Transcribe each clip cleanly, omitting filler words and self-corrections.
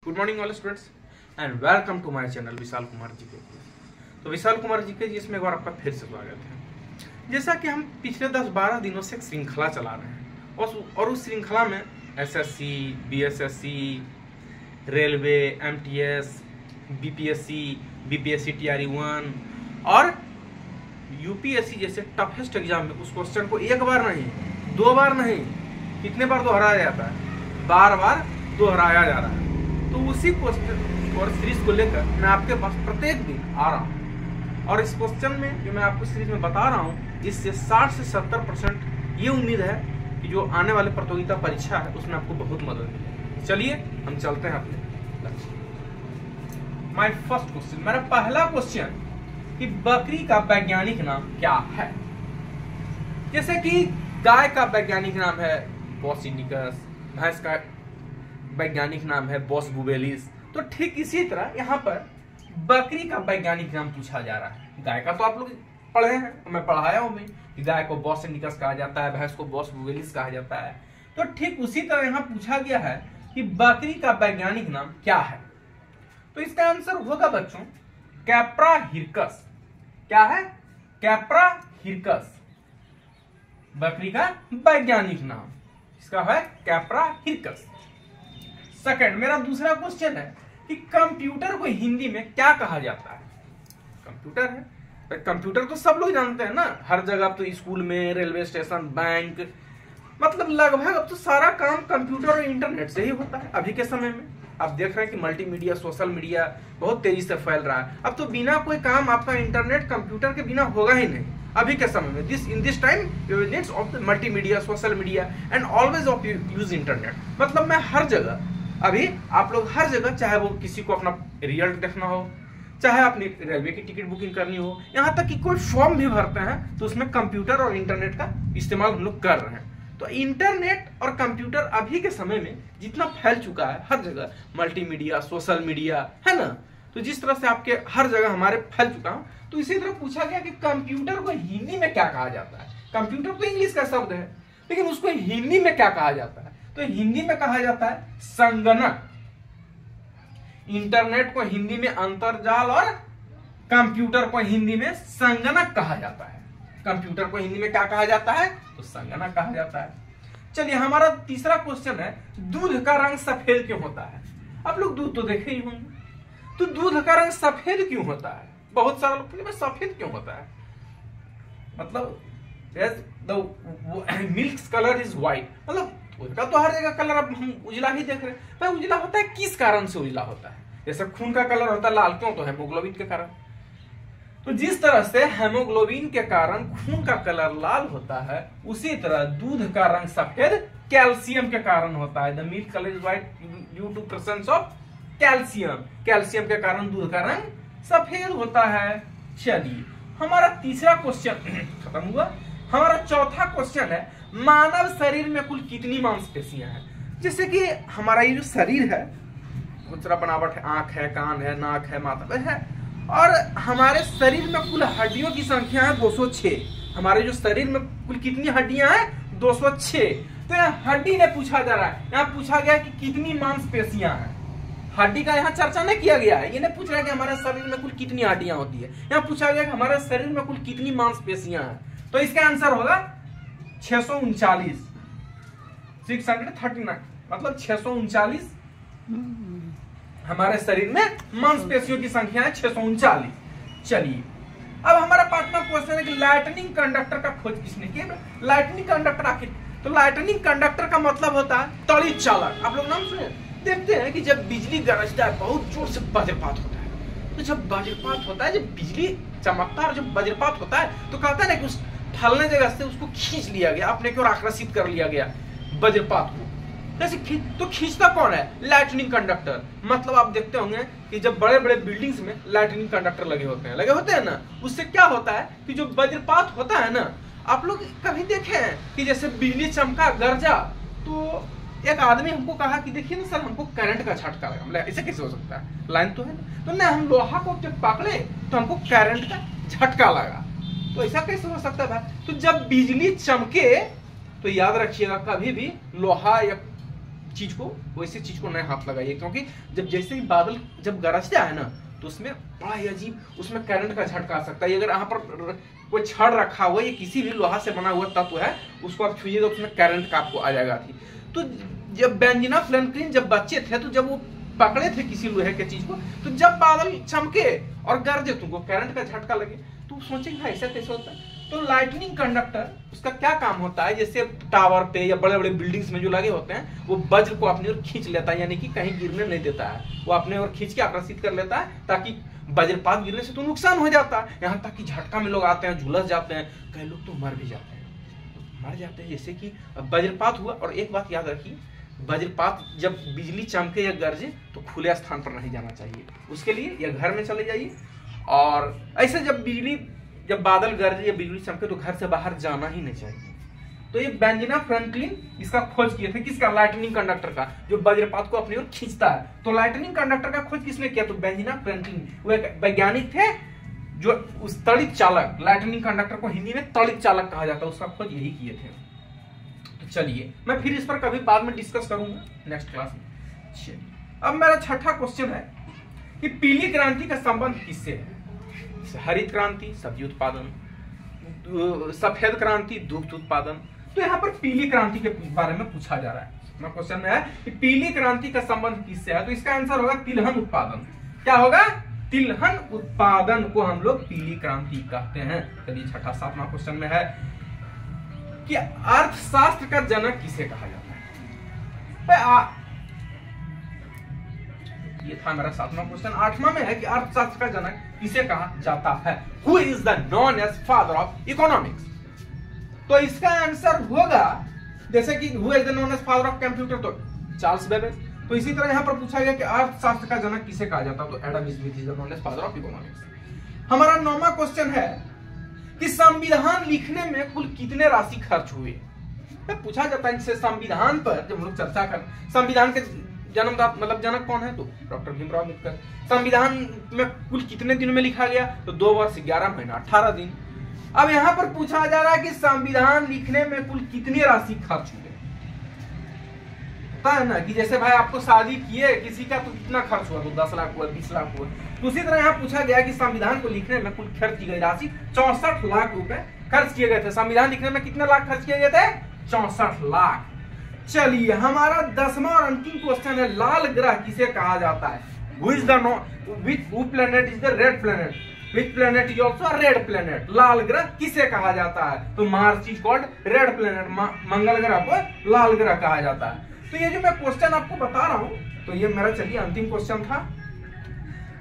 Good morning all students and welcome to my channel Vishal Kumar GK. तो Vishal Kumar GK जी इसमें एक बार आपका फिर से स्वागत है। जैसा कि हम पिछले 10-12 दिनों से एक श्रृंखला चला रहे हैं और उस श्रृंखला में SSC, BSSC, railway, MTS, BPSC, BPSC TRE 1 और यूपीएससी जैसे टफेस्ट एग्जाम में उस क्वेश्चन को एक बार नहीं, 2 बार नहीं, कितने बार दोहराया जाता है? बार बार दोहराया जा रहा है। तो उसी क्वेश्चन और सीरीज को लेकर मैं आपके पास प्रत्येक दिन आ रहा हूँ और इस क्वेश्चन में जो मैं आपको सीरीज में बता रहा हूँ इससे 60 से 70% ये उम्मीद है कि जो आने वाले प्रतियोगिता परीक्षा है उसमें आपको बहुत मदद मिलेगी। चलिए हम चलते हैं अपने लक्ष्य। माय फर्स्ट क्वेश्चन, मेरा पहला क्वेश्चन कि बकरी का वैज्ञानिक नाम क्या है? जैसे कि गाय का वैज्ञानिक नाम है बॉस इंडिकस, भैंस का वैज्ञानिक नाम है बॉस बुबेलिस, तो ठीक इसी तरह यहाँ पर बकरी का वैज्ञानिक नाम पूछा जा रहा है। गाय का तो आप लोग पढ़े हैं, मैं पढ़ाया हूं मैं कि गाय को बॉस इंडिकस कहा जाता है, भैंस को बॉस बुबेलिस कहा जाता है। तो ठीक उसी तरह यहाँ पूछा गया है कि बकरी का वैज्ञानिक नाम क्या है। तो इसका आंसर होगा बच्चों कैप्रा हिरकस। क्या है? कैप्रा हिरकस बकरी का वैज्ञानिक नाम, इसका है कैप्रा हिरकस। सेकंड, मेरा दूसरा क्वेश्चन है कि कंप्यूटर को हिंदी में क्या कहा जाता है? कंप्यूटर है, कंप्यूटर तो सब लोग जानते हैं ना, हर जगह तो स्कूल में, रेलवे स्टेशन, बैंक, मतलब लगभग अब तो सारा काम कंप्यूटर और इंटरनेट से ही होता है। अभी के समय में आप देख रहे हैं कि मल्टीमीडिया, सोशल मीडिया बहुत तेजी से फैल रहा है। अब तो बिना कोई काम आपका इंटरनेट, कंप्यूटर के बिना होगा ही नहीं। अभी के समय में in this time you needs of multimedia, social media and always of use internet. मतलब मैं हर जगह, अभी आप लोग हर जगह, चाहे वो किसी को अपना रिजल्ट देखना हो, चाहे अपनी रेलवे की टिकट बुकिंग करनी हो, यहाँ तक कि कोई फॉर्म भी भरते हैं तो उसमें कंप्यूटर और इंटरनेट का इस्तेमाल हम लोग कर रहे हैं। तो इंटरनेट और कंप्यूटर अभी के समय में जितना फैल चुका है हर जगह, मल्टीमीडिया, सोशल मीडिया, है ना, तो जिस तरह से आपके हर जगह हमारे फैल चुका है, तो इसी तरह पूछा गया कि कंप्यूटर को हिंदी में क्या कहा जाता है। कंप्यूटर तो इंग्लिश का शब्द है, लेकिन उसको हिंदी में क्या कहा जाता है? तो हिंदी में कहा जाता है संगणक। इंटरनेट को हिंदी में अंतरजाल और कंप्यूटर को हिंदी में संगणक कहा जाता है। कंप्यूटर को हिंदी में क्या कहा जाता है? तो संगणक कहा जाता है। चलिए, हमारा तीसरा क्वेश्चन है दूध का रंग सफेद क्यों होता है? आप लोग दूध तो देखे ही होंगे, तो दूध का रंग सफेद क्यों होता है? बहुत सारे लोग कहते हैं सफेद क्यों होता है, मतलब मिल्क कलर इज व्हाइट, मतलब उसका तो हर जगह कलर अब हम उजला ही देख रहे हैं। भाई उजला होता है किस कारण से उजला होता है? जैसे खून का कलर होता है लाल, क्यों? तो हेमोग्लोबिन के कारण। तो जिस तरह से हेमोग्लोबिन के कारण खून का कलर लाल होता है, उसी तरह दूध का रंग सफेद कैल्शियम के कारण होता है। The milk colour is white due to presence of calcium. Calcium के कारण दूध का रंग सफेद होता है। चलिए, हमारा तीसरा क्वेश्चन खत्म हुआ। हमारा चौथा क्वेश्चन है मानव शरीर में कुल कितनी मांसपेशियां हैं? जैसे कि हमारा ये जो शरीर है, दूसरा बनावट है, आंख है, कान है, नाक है, माथा है, और हमारे शरीर में कुल हड्डियों की संख्या है 206। हमारे जो शरीर में कुल कितनी हड्डियां हैं? 206। तो यहाँ हड्डी ने पूछा जा रहा है, यहाँ पूछा गया कि कितनी मांसपेशियां हैं। हड्डी का यहाँ चर्चा नहीं किया गया है, ये नहीं पूछ रहा है कि हमारे शरीर में कुल कितनी हड्डियां होती है, यहाँ पूछा गया कि हमारे शरीर में कुल कितनी मांसपेशियां हैं। तो इसका आंसर होगा 639, 639, मतलब 639 हमारे शरीर में मांसपेशियों की संख्या है 639। चलिए, अब हमारा पांचवा क्वेश्चन है कि लाइटनिंग कंडक्टर का खोज किसने किया? लाइटनिंग कंडक्टर आखिर, तो लाइटनिंग कंडक्टर का मतलब होता है तड़ित चालक। आप लोग नाम सुने? देखते हैं कि जब बिजली गरजता है, बहुत जोर से वज्रपात होता है, तो जब वज्रपात होता है, जब बिजली चमकता है और जब वज्रपात होता है, तो कहता है ना कि उस ढलने जगह से उसको खींच लिया गया, अपने की ओर आकर्षित कर लिया गया वज्रपात को। जैसे तो खींचता कौन है? Lightning conductor. मतलब आप देखते होंगे कि जब बड़े बड़े बिल्डिंग्स में लाइटनिंग कंडक्टर लगे होते हैं ना, उससे क्या होता है कि जो वज्रपात होता है ना, आप लोग कभी देखे हैं कि जैसे बिजली चमका, गरजा, तो एक आदमी हमको कहा कि देखिए ना सर, हमको करंट का झटका लगा। मतलब ऐसे कैसे हो सकता है? लाइन तो है ना, तो ना हम लोहा को जब पकड़े तो हमको करंट का झटका लगा। तो ऐसा कैसे हो सकता है भाई? तो जब बिजली चमके तो याद रखिएगा, कभी भी लोहा या चीज को, वैसे चीज को नहीं हाथ लगाइए, क्योंकि जब जैसे ही बादल जब गरजता है ना तो उसमें बड़ा ही अजीब उसमें करंट का झटका आ सकता है। अगर यहाँ पर कोई छड़ रखा हुआ या किसी भी लोहा से बना हुआ तत्व है उसको आप छुइएगा उसमें करंट का आपको आ जाएगा। तो जब बेंजीना फ्रैंकलिन जब बच्चे थे तो जब वो पकड़े थे किसी लोहे के चीज को, तो जब बादल चमके और गरजे तुमको करंट का झटका लगे तो सोचेंगे ऐसा कैसे होता है। तो लाइटनिंग कंडक्टर उसका क्या काम होता है, जैसे टावर पे या बड़े बड़े बिल्डिंग्स में जो लगे होते हैं वो वज्र को अपनी ओर खींच लेता है, यानी कि कहीं गिरने नहीं देता है, वो अपने ओर खींच के आकर्षित कर लेता है ताकि वज्रपात गिरने से तो नुकसान हो जाता है। यहाँ तक कि झटका में लोग आते हैं, झुलस जाते हैं, कई लोग तो मर भी जाते हैं, जैसे कि वज्रपात हुआ। और एक बात याद रखिए, वज्रपात जब बिजली चमके या गरजे तो खुले स्थान पर नहीं जाना चाहिए, उसके लिए या घर में चले जाइए। और ऐसे जब बादल गरजे या बिजली चमके तो घर से बाहर जाना ही नहीं चाहिए। तो ये बेंजीना फ्रैंकलिन इसका खोज किए थे, किसका, लाइटनिंग कंडक्टर का, जो वज्रपात को अपनी ओर खींचता है। तो लाइटनिंग कंडक्टर का खोज किसने किया, तो बेंजीना फ्रैंकलिन, वो एक वैज्ञानिक थे जो उस तड़ित चालक, लाइटनिंग कंडक्टर को हिंदी में तड़ित चालक कहा जाता है, उसका खोज यही किए थे। तो चलिए मैं फिर इस पर कभी बाद में डिस्कस करूंगा नेक्स्ट क्लास में। चलिए अब मेरा छठा क्वेश्चन है कि पीली क्रांति का संबंध किससे है। हरित क्रांति सब्जी उत्पादन, सफेद क्रांति दुग्ध उत्पादन। तो यहाँ पर पीली क्रांति के बारे में पूछा जा रहा है। क्वेश्चन में है कि पीली क्रांति का संबंध किससे है, तो इसका आंसर होगा तिलहन उत्पादन। क्या होगा, तिलहन उत्पादन को हम लोग पीली क्रांति कहते हैं। चलिए छठा सातवां क्वेश्चन में है कि अर्थशास्त्र का जनक किसे कहा जाता है। ये था मेरा सातवां क्वेश्चन। आठवां में है कि अर्थशास्त्र का जनक किसे कहा जाता है, who is the known as father of economics. तो इसका आंसर होगा जैसे कि who is the known as father of computer, तो चार्ल्स बेबेज। तो इसी तरह यहाँ पर पूछा गया कि अर्थशास्त्र का जनक किसे कहा जाता है, तो Adam Smith is the known as father of economics. हमारा नौवां क्वेश्चन है कि संविधान लिखने में कुल कितने राशि खर्च हुए। पूछा जाता है इनसे संविधान पर, जब हम लोग चर्चा कर, संविधान के जन्मदाता मतलब जनक कौन है, तो डॉक्टर भीमराव अम्बेडकर। संविधान में कुल कितने दिनों में लिखा गया, तो 2 वर्ष 11 महीना 18 दिन। अब यहाँ पर पूछा जा रहा है कि संविधान लिखने में कुल कितनी राशि खर्च हुए। पता है ना कि जैसे भाई आपको शादी किए किसी का तो कितना खर्च हुआ, तो 10 लाख हुआ, 20 लाख हुआ। तो उसी तरह यहाँ पूछा गया कि संविधान को लिखने में कुल खर्च की गई राशि 64 लाख रुपए खर्च किए गए थे। संविधान लिखने में कितने लाख खर्च किए गए थे, 64 लाख। चलिए हमारा 10वां और अंतिम क्वेश्चन है, लाल ग्रह किसे कहा जाता है। Which planet is the red planet? Which planet is also a red planet? लाल ग्रह किसे कहा जाता है, तो Mars is called red planet. मंगल ग्रह को लाल ग्रह कहा जाता है। तो ये जो मैं क्वेश्चन आपको बता रहा हूं, तो ये मेरा चलिए अंतिम क्वेश्चन था।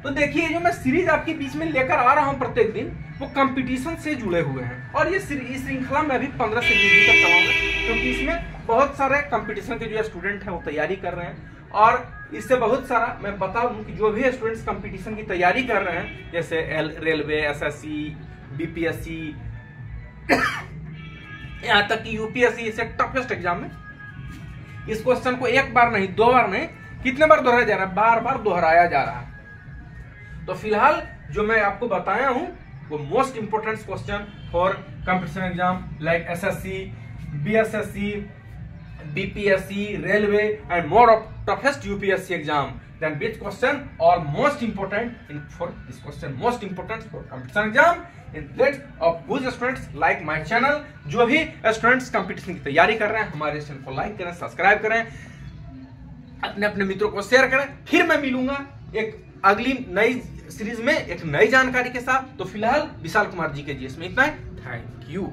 तो देखिए जो मैं सीरीज आपके बीच में लेकर आ रहा हूं प्रत्येक दिन, वो कंपटीशन से जुड़े हुए हैं। और ये श्रृंखला में भी 15 से 20 दिन तक चलाऊंगा, क्योंकि इसमें बहुत सारे कंपटीशन के जो स्टूडेंट हैं वो तैयारी कर रहे हैं। और इससे बहुत सारा मैं बता दूं कि जो भी स्टूडेंट्स कंपटीशन की तैयारी कर रहे हैं, जैसे रेलवे, एसएससी, बीपीएससी, यहाँ तक कि यूपीएससी, इसे टफेस्ट एग्जाम में इस क्वेश्चन को एक बार नहीं, 2 बार नहीं, कितने बार दोहराया जा रहा है, बार बार दोहराया जा रहा है। तो फिलहाल जो मैं आपको बताया हूं वो most important question for competition exam like SSC, BSSC, BPSC, railway and more of toughest UPSC exam. Then which question are most important in for this question, most important for competition exam in that of whose students like my channel। जो भी students competition की तैयारी कर रहे हैं हमारे channel को like करें, सब्सक्राइब करें, अपने अपने मित्रों को शेयर करें। फिर मैं मिलूंगा एक अगली नई सीरीज में एक नई जानकारी के साथ। तो फिलहाल विशाल कुमार जी के जीएस में इतना है। Thank you.